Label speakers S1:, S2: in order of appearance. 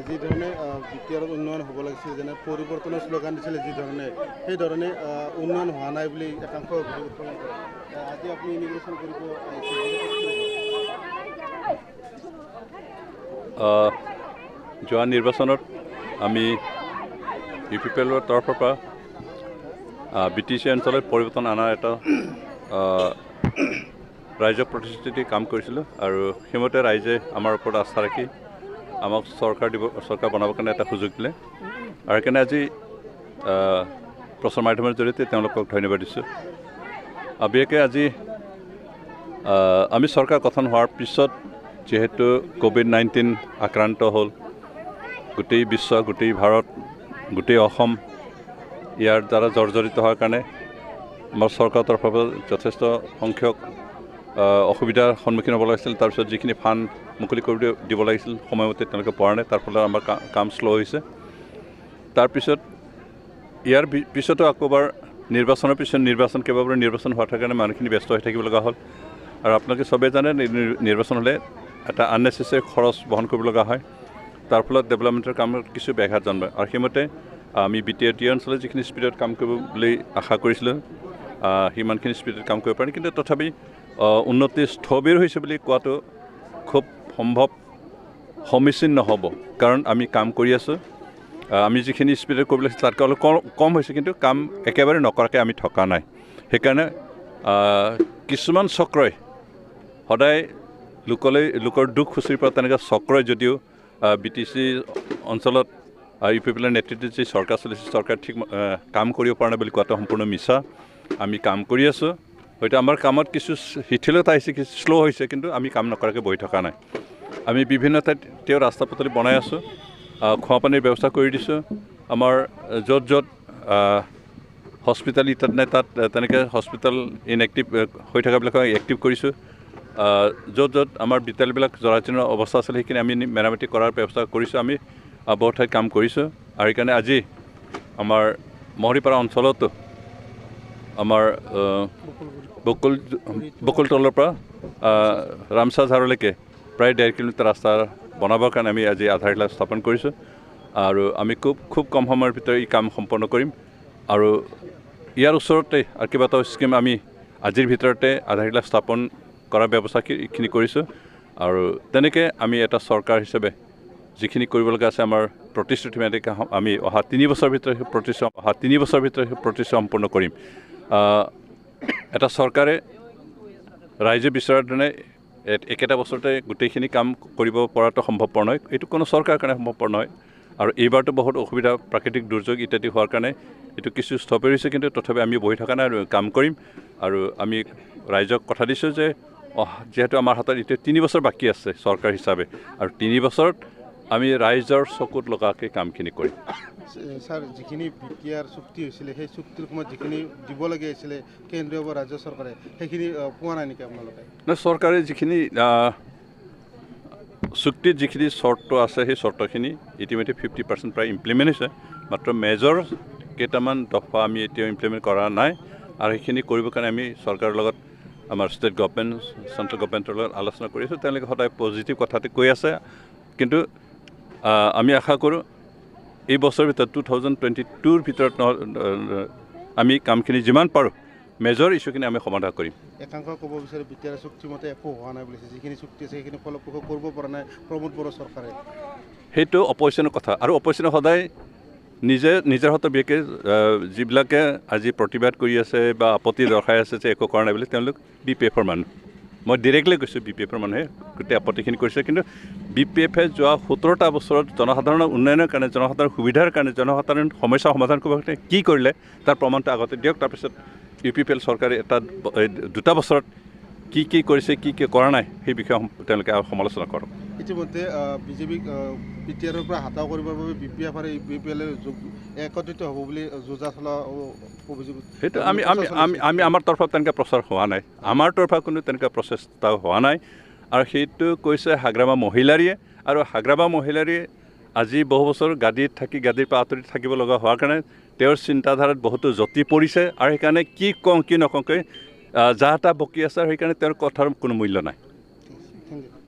S1: যি ধৰণে BTR উন্নয়ন হ'ব লাগিছিল যেনে পৰিৱৰ্তনৰ শ্লোগান দিছিলে যি ধৰণে সেই ধৰণে উন্নয়ন হোৱা নাই বুলি একাংশ অভিযোগ উত্থাপন কৰে আজি আপুনি ইমিগ্ৰেশ্যন কৰিব
S2: যোৱা নিৰ্বাচনত আমি ইউপিপিএলৰ তৰফৰ পৰা BTC অঞ্চলত পৰিৱৰ্তন অনাৰ এটা ৰাইজক প্ৰতিশ্ৰুতি কাম কৰিছিলোঁ আৰু সেইমতে ৰাইজে আমাৰ ওপৰত আস্থা ৰাখি আমাক চৰকাৰ বনাবৰ কাৰণে এটা সুযোগ দিলে আৰু সেইকাৰণে আজি প্ৰচাৰ মাধ্যমৰ জৰিয়তে তেওঁলোকক ধন্যবাদ দিছোঁ। বিশেষকৈ আজি আমি চৰকাৰ গঠন হোৱাৰ পিছত যেহেতু COVID-19 আক্ৰান্ত হ'ল গোটেই বিশ্ব গোটেই ভাৰত গোটেই অসম ইয়াৰ দ্বাৰা জৰ্জৰিত হোৱাৰ কাৰণে আমাৰ চৰকাৰৰ তৰফৰ পৰা যথেষ্ট সংখ্যক অসুবিধাৰ সন্মুখীন হ'ব লাগিছিল। তাৰপিছত যিখিনি ফাণ্ড মুকলি কৰি দিব লাগিছিল সময়মতে তেওঁলোকে পৰা নাই, তাৰ ফলত আমাৰ কাম শ্ল' হৈছে। তাৰপিছত ইয়াৰ পিছতো আকৌ এবাৰ নিৰ্বাচনৰ পিছত কেইবাবাৰো নিৰ্বাচন হোৱাৰ কাৰণে মানুহখিনি ব্যস্ত হৈ থাকিব লগা হ'ল আৰু আপোনালোকে চবেই জানে নিৰ্বাচন হ'লে এটা আননেচেচাৰী খৰচ বহন কৰিব লগা হয়, তাৰ ফলত ডেভেলপমেণ্টৰ কামত কিছু ব্যাঘাত জন্মায় আৰু সেইমতে আমি BTR অঞ্চলত যিখিনি স্পীডত কাম কৰিব বুলি আশা কৰিছিলোঁ সিমানখিনি স্পীডত কাম কৰিব পাৰি, কিন্তু তথাপি উন্নতি স্থবিৰ হৈছে বুলি কোৱাটো খুব সমীচীন নহ'ব, কাৰণ আমি কাম কৰি আছোঁ। আমি যিখিনি স্পীডত কৰিব লাগিছিল তাতকৈ অলপ কম হৈছে, কিন্তু কাম একেবাৰে নকৰাকৈ আমি থকা নাই। সেইকাৰণে কিছুমান চক্ৰই সদায় লোকৰ দুখ খুচৰি পৰা তেনেকৈ চক্ৰই যদিও BTC অঞ্চলত ইউপিপিএলৰ নেতৃত্বত যি চৰকাৰ চলিছে চৰকাৰ ঠিক কাম কৰিব পৰা নাই বুলি কোৱাটো সম্পূৰ্ণ মিছা। আমি কাম কৰি আছোঁ, হয়তো আমাৰ কামত কিছু শিথিলতা আহিছে, কিছু শ্ল' হৈছে, কিন্তু আমি কাম নকৰাকৈ বহি থকা নাই। আমি বিভিন্ন ঠাইত ৰাস্তা পদূলি বনাই আছোঁ, খোৱা পানীৰ ব্যৱস্থা কৰি দিছোঁ। আমাৰ য'ত হস্পিটেল ইত্যাদি নাই তাত তেনেকৈ হস্পিটেল ইনএক্টিভ হৈ থকাবিলাক এক্টিভ কৰিছোঁ। য'ত আমাৰ বিদ্যালয়বিলাক জৰাজীৰ্ণ অৱস্থা আছিলে সেইখিনি আমি মেৰামতি কৰাৰ ব্যৱস্থা কৰিছোঁ। আমি বহুত ঠাইত কাম কৰিছোঁ আৰু সেইকাৰণে আজি আমাৰ মহৰীপাৰা অঞ্চলতো আমাৰ বকুলতলৰ পৰা ৰামচাঝাৰলৈকে প্ৰায় 1.5 কিলোমিটাৰ ৰাস্তা বনাবৰ কাৰণে আমি আজি আধাৰশিলা স্থাপন কৰিছোঁ আৰু আমি খুব কম সময়ৰ ভিতৰত এই কাম সম্পন্ন কৰিম আৰু ইয়াৰ ওচৰতে আৰু কেইবাটাও স্কিম আমি আজিৰ ভিতৰতে আধাৰশিলা স্থাপন কৰাৰ ব্যৱস্থাখিনি কৰিছোঁ আৰু তেনেকৈ আমি এটা চৰকাৰ হিচাপে যিখিনি কৰিবলগা আছে আমাৰ প্ৰতিশ্ৰুতি আমি অহা 3 বছৰ ভিতৰত প্ৰতিশ্ৰুতি সম্পূৰ্ণ কৰিম। এটা চৰকাৰে ৰাইজে বিচৰাৰ ধৰণে একেটা বছৰতে গোটেইখিনি কাম কৰিব পৰাটো সম্ভৱপৰ নহয়, এইটো কোনো চৰকাৰৰ কাৰণে সম্ভৱপৰ নহয় আৰু এইবাৰতো বহুত অসুবিধা প্ৰাকৃতিক দুৰ্যোগ ইত্যাদি হোৱাৰ কাৰণে এইটো কিছু স্থবিৰ হৈছে, কিন্তু তথাপি আমি বহি থকা নাই আৰু কাম কৰিম আৰু আমি ৰাইজক কথা দিছোঁ যে যিহেতু আমাৰ হাতত এতিয়া 3 বছৰ বাকী আছে চৰকাৰ হিচাপে আৰু 3 বছৰত আমি ৰাইজৰ চকুত লগাকৈ কামখিনি কৰিম।
S1: ছাৰ, যিখিনি BTR চুক্তি হৈছিলে সেই চুক্তিৰ সময়ত যিখিনি দিব লগা হৈছিলে কেন্দ্ৰীয় বা ৰাজ্য চৰকাৰে সেইখিনি পোৱা নাই নেকি আপোনালোকে?
S2: চৰকাৰে যিখিনি চুক্তিত যিখিনি চৰ্ত আছে সেই চৰ্তখিনি ইতিমধ্যে 50% প্ৰায় ইমপ্লিমেণ্ট হৈছে, মাত্ৰ মেজৰ কেইটামান দফা আমি এতিয়াও ইমপ্লিমেণ্ট কৰা নাই আৰু সেইখিনি কৰিবৰ কাৰণে আমি চৰকাৰৰ লগত আমাৰ ষ্টেট গভৰ্ণমেণ্ট চেণ্ট্ৰেল গভৰ্ণমেণ্টৰ লগত আলোচনা কৰি আছোঁ। তেওঁলোকে সদায় পজিটিভ কথাটো কৈ আছে, কিন্তু আমি আশা কৰোঁ এই বছৰৰ ভিতৰত 2022ৰ ভিতৰত আমি কামখিনি যিমান পাৰোঁ মেজৰ ইছ্যুখিনি আমি সমাধান কৰিম।
S1: একাংশ ক'ব বিচাৰে BTR চুক্তিমতে একো হোৱা নাই বুলিছে, যিখিনি চুক্তি আছে সেইখিনি ফলপ্ৰসূ কৰিব পৰা নাই প্ৰমোদ বড়ো চৰকাৰে।
S2: সেইটো অপচনৰ কথা আৰু অপচনৰ সদায় নিজৰ হাতত বিশেষকৈ যিবিলাকে আজি প্ৰতিবাদ কৰি আছে বা আপত্তি দৰ্শাই আছে যে একো কৰা নাই বুলি তেওঁলোক BPFৰ মানুহ। মই ডিৰেক্টলি কৈছোঁ BPFৰ মানুহে গোটেই আপত্তিখিনি কৰিছে, কিন্তু BPFে যোৱা 17টা বছৰত জনসাধাৰণৰ উন্নয়নৰ কাৰণে জনসাধাৰণৰ সুবিধাৰ কাৰণে জনসাধাৰণৰ সমস্যা সমাধান কৰিবৰ কাৰণে কি কৰিলে তাৰ প্ৰমাণটো আগতে দিয়ক, তাৰপিছত UPPL চৰকাৰে 2টা বছৰত কি কৰিছে কি কৰা নাই সেই বিষয়ে তেওঁলোকে সমালোচনা কৰক।
S1: ইতিমধ্যে বিজেপিক BTRৰ পৰা হাতাও কৰিবৰ বাবে BPF আৰু UPPL একত্ৰিত হ'ব বুলি যোজা চলোৱা অভিযোগ।
S2: সেইটো আমি আমাৰ তৰফত তেনেকৈ প্ৰচাৰ হোৱা নাই, আমাৰ তৰফৰ কোনো তেনেকুৱা প্ৰচেষ্টা হোৱা নাই আৰু সেইটো কৈছে হাগ্ৰামা মহিলাৰীয়ে আৰু হাগ্ৰামা মহিলাৰীয়ে আজি বহু বছৰ গাদীৰ পৰা আঁতৰি থাকিব লগা হোৱাৰ কাৰণে তেওঁৰ চিন্তাধাৰাত বহুতো জতি পৰিছে আৰু সেইকাৰণে কি কওঁ কি নকওঁকৈ যাহ তাহ বকি আছে আৰু সেইকাৰণে তেওঁৰ কথাৰ কোনো মূল্য নাই।